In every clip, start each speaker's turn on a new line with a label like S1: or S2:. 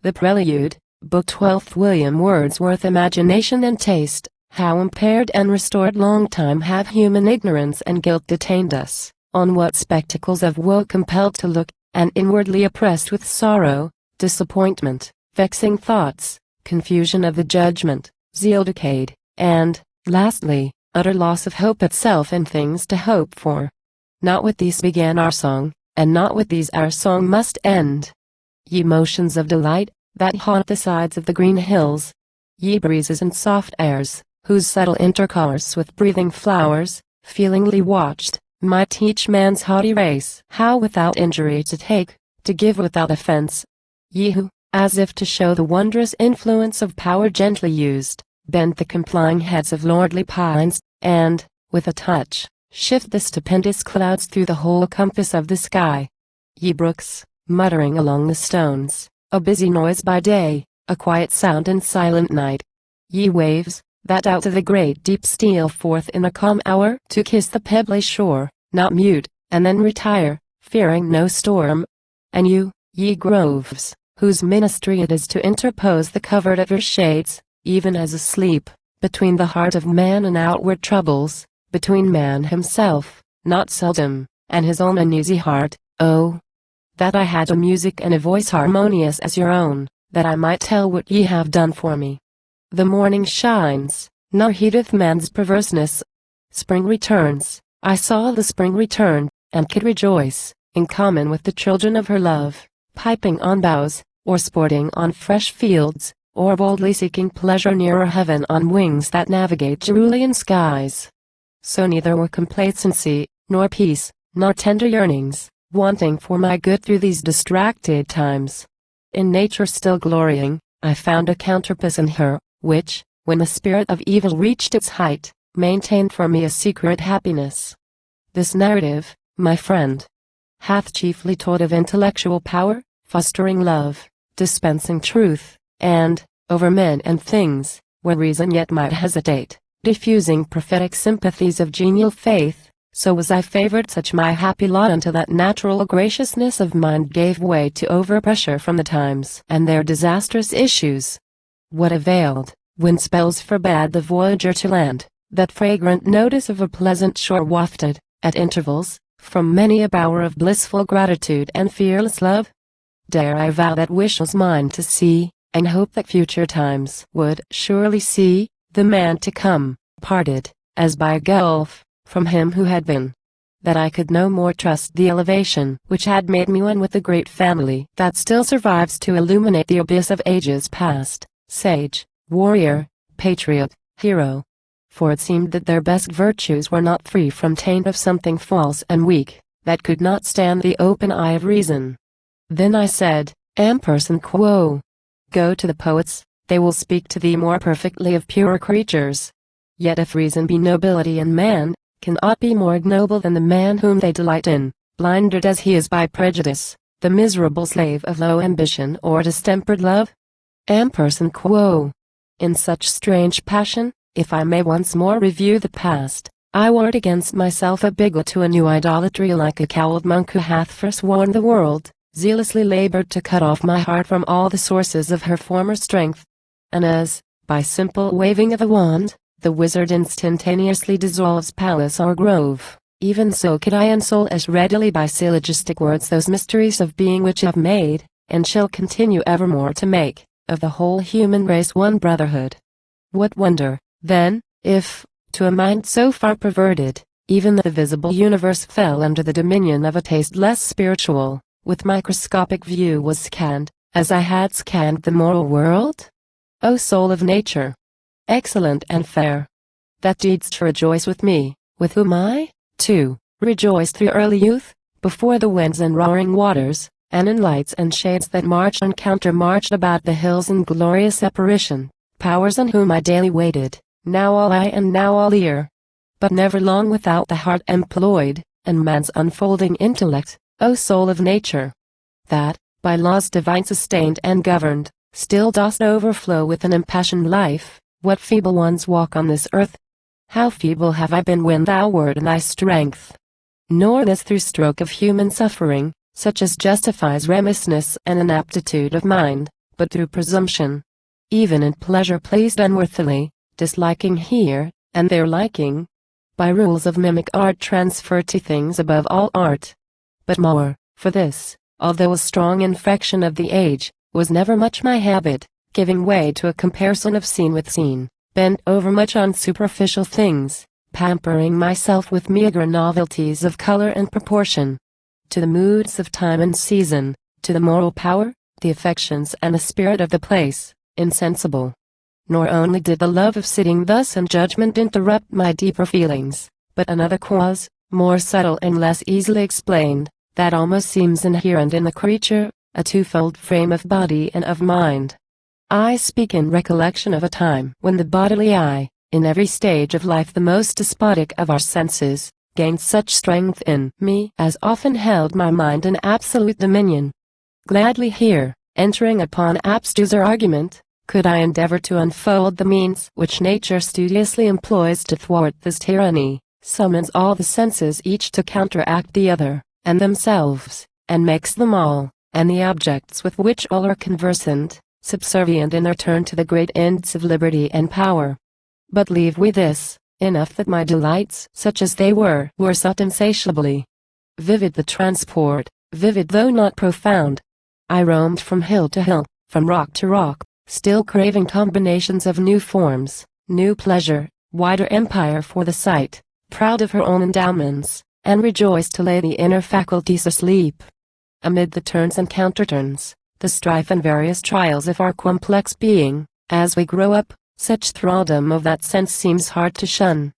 S1: The Prelude, Book 12th. William Wordsworth. Imagination and taste, how impaired and restored long time have human ignorance and guilt detained us, on what spectacles of woe compelled to look, and inwardly oppressed with sorrow, disappointment, vexing thoughts, confusion of the judgment, zeal decayed, and, lastly, utter loss of hope itself and things to hope for. Not with these began our song, and not with these our song must end. Ye motions of delight, that haunt the sides of the green hills, ye breezes and soft airs, whose subtle intercourse with breathing flowers, feelingly watched, might teach man's haughty race how without injury to take, to give without offense. Ye who, as if to show the wondrous influence of power gently used, bend the complying heads of lordly pines, and, with a touch, shift the stupendous clouds through the whole compass of the sky. Ye brooks, muttering along the stones, a busy noise by day, a quiet sound in silent night. Ye waves, that out of the great deep steal forth in a calm hour to kiss the pebbly shore, not mute, and then retire, fearing no storm. And you, ye groves, whose ministry it is to interpose the covert of your shades, even as asleep, between the heart of man and outward troubles, between man himself, not seldom, and his own uneasy heart. Oh, that I had a music and a voice harmonious as your own, that I might tell what ye have done for me. The morning shines, nor heedeth man's perverseness. Spring returns, I saw the spring return, and could rejoice, in common with the children of her love, piping on boughs, or sporting on fresh fields, or boldly seeking pleasure nearer heaven on wings that navigate cerulean skies. So neither were complacency, nor peace, nor tender yearnings, wanting for my good through these distracted times. In nature still glorying, I found a counterpoise in her, which, when the spirit of evil reached its height, maintained for me a secret happiness. This narrative, my friend, hath chiefly told of intellectual power, fostering love, dispensing truth, and, over men and things, where reason yet might hesitate, diffusing prophetic sympathies of genial faith. So was I favored, such my happy lot, until that natural graciousness of mind gave way to overpressure from the times and their disastrous issues. What availed, when spells forbade the voyager to land, that fragrant notice of a pleasant shore wafted, at intervals, from many a bower of blissful gratitude and fearless love? Dare I vow that wish was mine to see, and hope that future times would surely see, the man to come, parted, as by a gulf, from him who had been. That I could no more trust the elevation which had made me one with the great family that still survives to illuminate the abyss of ages past, sage, warrior, patriot, hero. For it seemed that their best virtues were not free from taint of something false and weak, that could not stand the open eye of reason. Then I said, Amperson quo. Go to the poets, they will speak to thee more perfectly of purer creatures. Yet if reason be nobility in man, can aught be more ignoble than the man whom they delight in, blinded as he is by prejudice, the miserable slave of low ambition or distempered love? Amperson quo. In such strange passion, if I may once more review the past, I ward against myself a bigot to a new idolatry, like a cowled monk who hath forsworn the world, zealously labored to cut off my heart from all the sources of her former strength. And as, by simple waving of a wand, the wizard instantaneously dissolves palace or grove, even so could I unsoul as readily by syllogistic words those mysteries of being which have made, and shall continue evermore to make, of the whole human race one brotherhood. What wonder, then, if, to a mind so far perverted, even the visible universe fell under the dominion of a taste less spiritual, with microscopic view was scanned, as I had scanned the moral world? O soul of nature, excellent and fair, that didst rejoice with me, with whom I, too, rejoiced through early youth, before the winds and roaring waters, and in lights and shades that marched and countermarched about the hills in glorious apparition, powers on whom I daily waited, now all eye and now all ear, but never long without the heart employed, and man's unfolding intellect, O soul of nature, that, by laws divine sustained and governed, still dost overflow with an impassioned life. What feeble ones walk on this earth? How feeble have I been when thou wert in thy strength! Nor this through stroke of human suffering, such as justifies remissness and inaptitude of mind, but through presumption. Even in pleasure pleased unworthily, disliking here, and there liking. By rules of mimic art transferred to things above all art. But more, for this, although a strong infection of the age, was never much my habit, giving way to a comparison of scene with scene, bent overmuch on superficial things, pampering myself with meager novelties of color and proportion. To the moods of time and season, to the moral power, the affections and the spirit of the place, insensible. Nor only did the love of sitting thus in judgment interrupt my deeper feelings, but another cause, more subtle and less easily explained, that almost seems inherent in the creature, a twofold frame of body and of mind. I speak in recollection of a time when the bodily eye, in every stage of life the most despotic of our senses, gained such strength in me as often held my mind in absolute dominion. Gladly here, entering upon abstruser argument, could I endeavor to unfold the means which nature studiously employs to thwart this tyranny, summons all the senses each to counteract the other, and themselves, and makes them all, and the objects with which all are conversant, subservient in their turn to the great ends of liberty and power. But leave we this, enough that my delights, such as they were sought insatiably. Vivid the transport, vivid though not profound. I roamed from hill to hill, from rock to rock, still craving combinations of new forms, new pleasure, wider empire for the sight, proud of her own endowments, and rejoiced to lay the inner faculties asleep. Amid the turns and counterturns, the strife and various trials of our complex being, as we grow up, such thraldom of that sense seems hard to shun.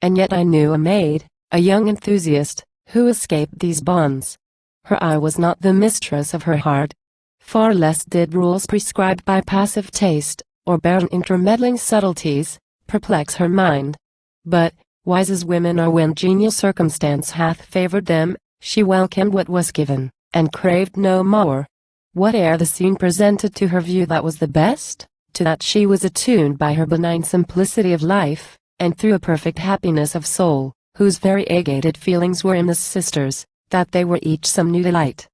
S1: And yet I knew a maid, a young enthusiast, who escaped these bonds. Her eye was not the mistress of her heart. Far less did rules prescribed by passive taste, or barren intermeddling subtleties, perplex her mind. But, wise as women are when genial circumstance hath favored them, she welcomed what was given, and craved no more. Whate'er the scene presented to her view that was the best, to that she was attuned by her benign simplicity of life, and through a perfect happiness of soul, whose variegated feelings were in the sisters, that they were each some new delight.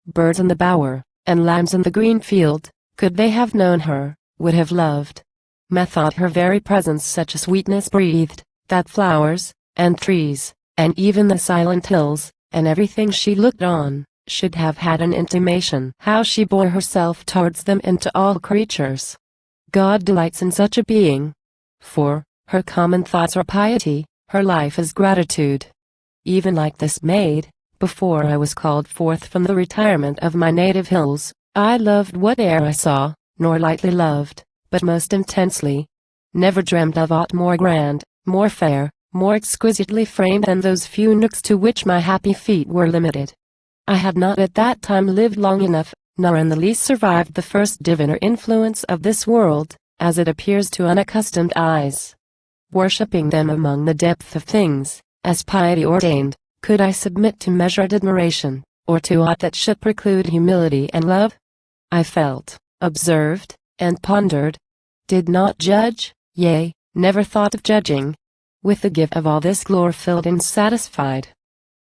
S1: Birds in the bower, and lambs in the green field, could they have known her, would have loved. Methought her very presence such a sweetness breathed, that flowers, and trees, and even the silent hills, and everything she looked on, should have had an intimation how she bore herself towards them and to all creatures. God delights in such a being. For, her common thoughts are piety, her life is gratitude. Even like this maid, before I was called forth from the retirement of my native hills, I loved whate'er I saw, nor lightly loved, but most intensely. Never dreamt of aught more grand, more fair, more exquisitely framed than those few nooks to which my happy feet were limited. I had not at that time lived long enough, nor in the least survived the first diviner influence of this world, as it appears to unaccustomed eyes. Worshipping them among the depth of things, as piety ordained, could I submit to measured admiration, or to aught that should preclude humility and love? I felt, observed, and pondered. Did not judge, yea, never thought of judging. With the gift of all this glory filled and satisfied.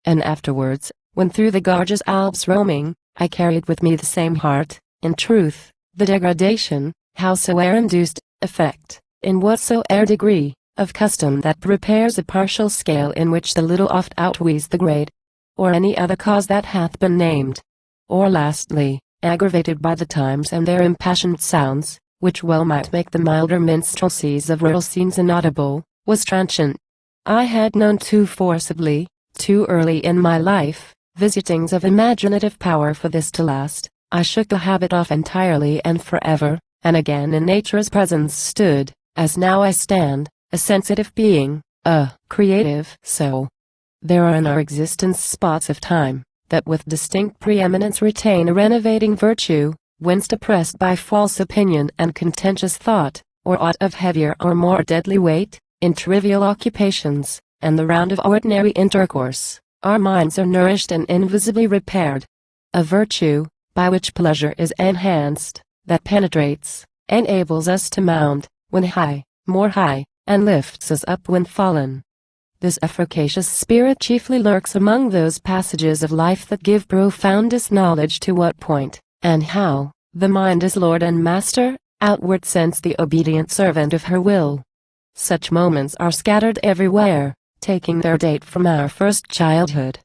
S1: And afterwards, when through the gorgeous Alps roaming, I carried with me the same heart, in truth, the degradation, howsoe'er induced, effect, in whatsoe'er degree, of custom that prepares a partial scale in which the little oft outweighs the great, or any other cause that hath been named. Or lastly, aggravated by the times and their impassioned sounds, which well might make the milder minstrelsies of rural scenes inaudible, was transient. I had known too forcibly, too early in my life, visitings of imaginative power for this to last. I shook the habit off entirely and forever, and again in nature's presence stood, as now I stand, a sensitive being, a creative soul. There are in our existence spots of time, that with distinct preeminence retain a renovating virtue, whence depressed by false opinion and contentious thought, or aught of heavier or more deadly weight, in trivial occupations, and the round of ordinary intercourse, our minds are nourished and invisibly repaired. A virtue, by which pleasure is enhanced, that penetrates, enables us to mount, when high, more high, and lifts us up when fallen. This efficacious spirit chiefly lurks among those passages of life that give profoundest knowledge to what point, and how, The mind is lord and master, outward sense the obedient servant of her will. Such moments are scattered everywhere, taking their date from our first childhood.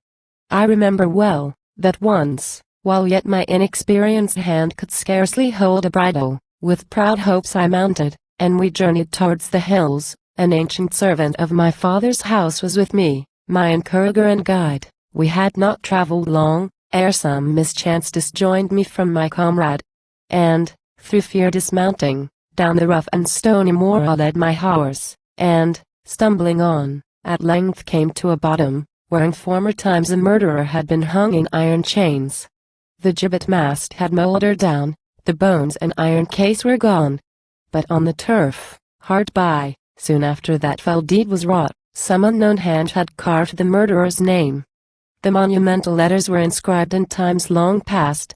S1: I remember well, that once, while yet my inexperienced hand could scarcely hold a bridle, with proud hopes I mounted, and we journeyed towards the hills. An ancient servant of my father's house was with me, my encourager and guide. We had not traveled long, ere some mischance disjoined me from my comrade. And, through fear dismounting, down the rough and stony moor I led my horse, and, stumbling on, at length came to a bottom, where in former times a murderer had been hung in iron chains. The gibbet mast had mouldered down, the bones and iron case were gone. But on the turf, hard by, soon after that fell deed was wrought, some unknown hand had carved the murderer's name. The monumental letters were inscribed in times long past.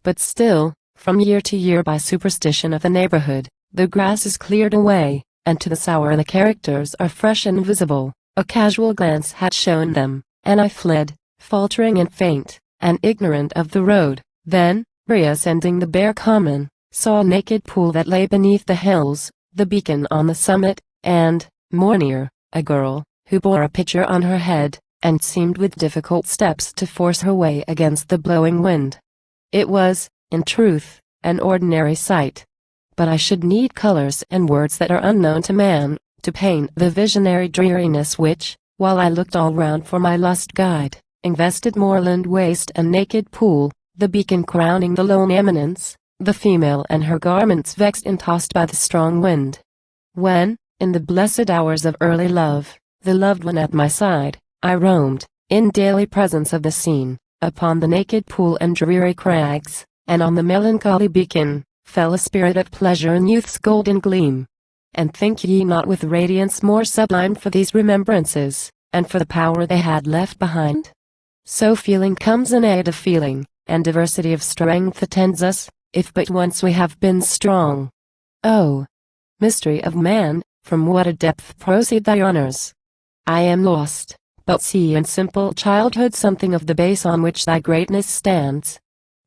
S1: But still, from year to year by superstition of the neighborhood, the grass is cleared away, and to the sour the characters are fresh and visible. A casual glance had shown them, and I fled, faltering and faint, and ignorant of the road. Then, reascending the bare common, saw a naked pool that lay beneath the hills, the beacon on the summit, and, more near, a girl, who bore a pitcher on her head, and seemed with difficult steps to force her way against the blowing wind. It was, in truth, an ordinary sight. But I should need colors and words that are unknown to man, to paint the visionary dreariness which, while I looked all round for my lost guide, invested moorland waste and naked pool, the beacon crowning the lone eminence, the female and her garments vexed and tossed by the strong wind. When, in the blessed hours of early love, the loved one at my side, I roamed, in daily presence of the scene, upon the naked pool and dreary crags, and on the melancholy beacon, fell a spirit of pleasure in youth's golden gleam. And think ye not with radiance more sublime for these remembrances, and for the power they had left behind? So feeling comes in aid of feeling, and diversity of strength attends us, if but once we have been strong. Oh, mystery of man, from what a depth proceed thy honors! I am lost, but see in simple childhood something of the base on which thy greatness stands.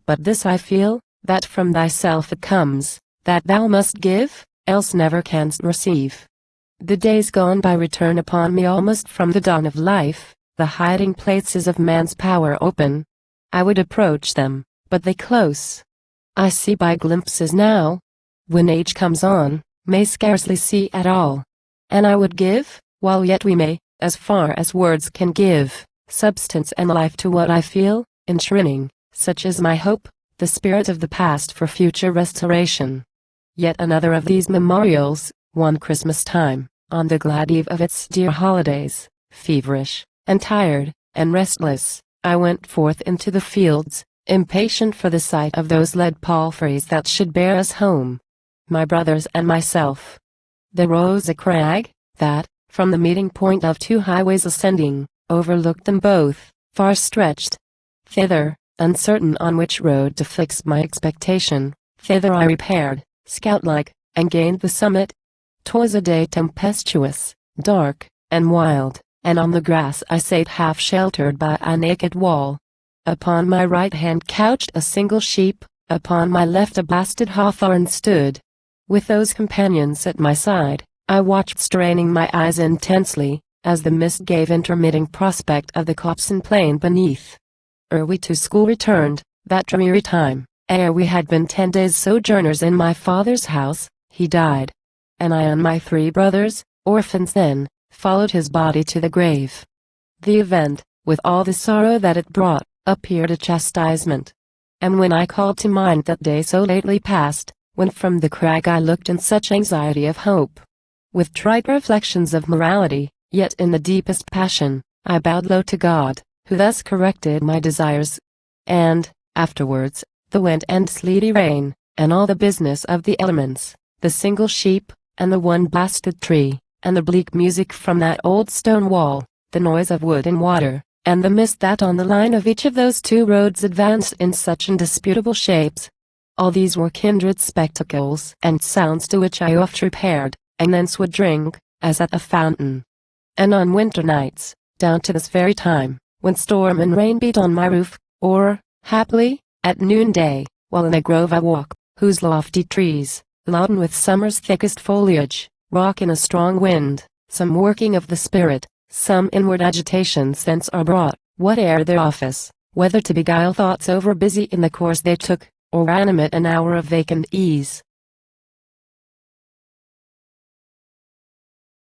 S1: But this I feel, that from thyself it comes, that thou must give, else never canst receive. The days gone by return upon me almost from the dawn of life, the hiding places of man's power open. I would approach them, but they close. I see by glimpses now. When age comes on, may scarcely see at all. And I would give, while yet we may, as far as words can give, substance and life to what I feel, enshrining, such is my hope, the spirit of the past for future restoration. Yet another of these memorials, one Christmas time, on the glad eve of its dear holidays, feverish, and tired, and restless, I went forth into the fields, impatient for the sight of those led palfreys that should bear us home, my brothers and myself. There rose a crag, that, from the meeting point of two highways ascending, overlooked them both, far stretched. Thither, uncertain on which road to fix my expectation, thither I repaired, scout-like, and gained the summit. 'Twas a day tempestuous, dark, and wild, and on the grass I sate half sheltered by a naked wall. Upon my right hand couched a single sheep, upon my left a blasted hawthorn stood. With those companions at my side, I watched straining my eyes intensely, as the mist gave intermitting prospect of the copse and plain beneath. Ere we to school returned, that dreary time, ere we had been 10 days sojourners in my father's house, he died. And I and my 3 brothers, orphans then, followed his body to the grave. The event, with all the sorrow that it brought, appeared a chastisement. And when I called to mind that day so lately past, when from the crag I looked in such anxiety of hope, with trite reflections of morality, yet in the deepest passion, I bowed low to God, who thus corrected my desires. And, afterwards, the wind and sleety rain, and all the business of the elements, the single sheep, and the one blasted tree, and the bleak music from that old stone wall, the noise of wood and water, and the mist that on the line of each of those 2 roads advanced in such indisputable shapes. All these were kindred spectacles and sounds to which I oft repaired, and thence would drink, as at a fountain. And on winter nights, down to this very time, when storm and rain beat on my roof, or, happily, at noonday, while in a grove I walk, whose lofty trees, laden with summer's thickest foliage, rock in a strong wind, some working of the spirit, some inward agitation thence are brought, whate'er their office, whether to beguile thoughts over busy in the course they took, or animate an hour of vacant ease,